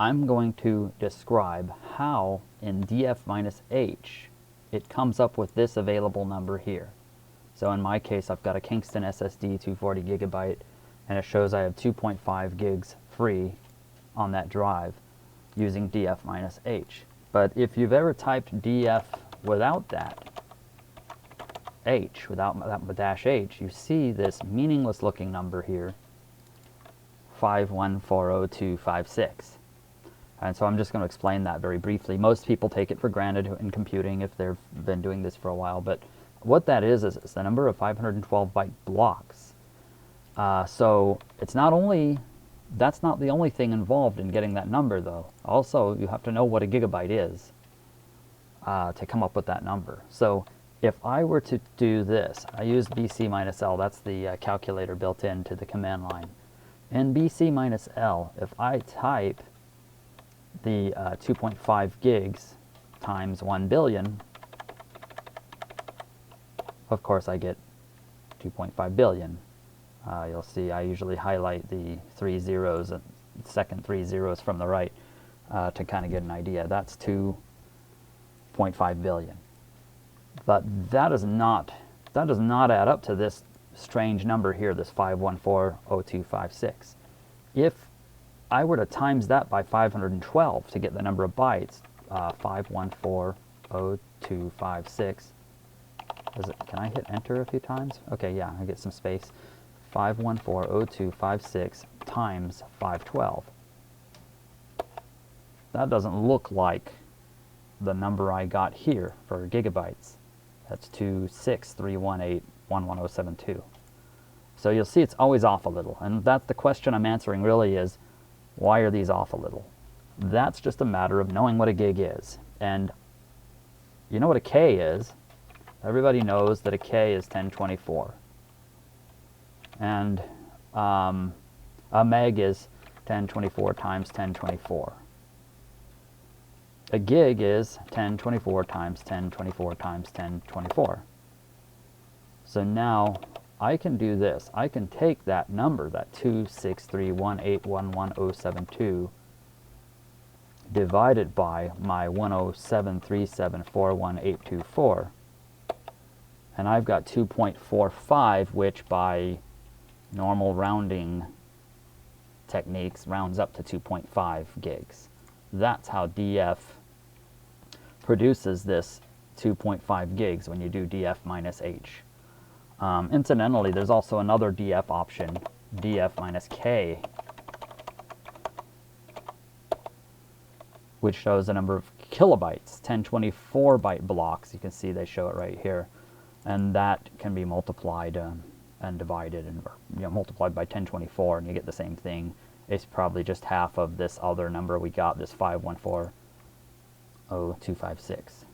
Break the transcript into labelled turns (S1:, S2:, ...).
S1: I'm going to describe how in df-h it comes up with this available number here. So in my case, I've got a Kingston SSD 240 gigabyte, and it shows I have 2.5 gigs free on that drive using df-h. But if you've ever typed df without that h, without that dash h, you see this meaningless looking number here, 5140.256. And so I'm just going to explain that very briefly. Most people take it for granted in computing if they've been doing this for a while, but what that is the number of 512 byte blocks. So it's not only, that's not the only thing involved in getting that number though. Also, you have to know what a gigabyte is to come up with that number. So if I were to do this, I use BC-L, that's the calculator built into the command line. In BC-L, if I type the 2.5 gigs times 1 billion, of course I get 2.5 billion. You'll see I usually highlight the 3 zeros, second 3 zeros from the right to kind of get an idea. That's 2.5 billion. But that does not add up to this strange number here, this 5140256. If I were to times that by 512 to get the number of bytes, 5140256. Can I hit enter a few times? Okay, yeah, I get some space. 5140256 times 512. That doesn't look like the number I got here for gigabytes. That's 263181172. So you'll see it's always off a little, and that's the question I'm answering really is, why are these off a little? That's just a matter of knowing what a gig is. And you know what a K is. Everybody knows that a K is 1024. And a meg is 1024 times 1024. A gig is 1024 times 1024 times 1024. So now I can do this. I can take that number, that 263181172, divided by my 1073741.824, and I've got 2.45, which by normal rounding techniques rounds up to 2.5 gigs. That's how DF produces this 2.5 gigs when you do df-h. Incidentally, there's also another df option, df-k, which shows a number of kilobytes, 1024 byte blocks. You can see they show it right here. And that can be multiplied and divided, and multiplied by 1024, and you get the same thing. It's probably just half of this other number we got, this 5140256.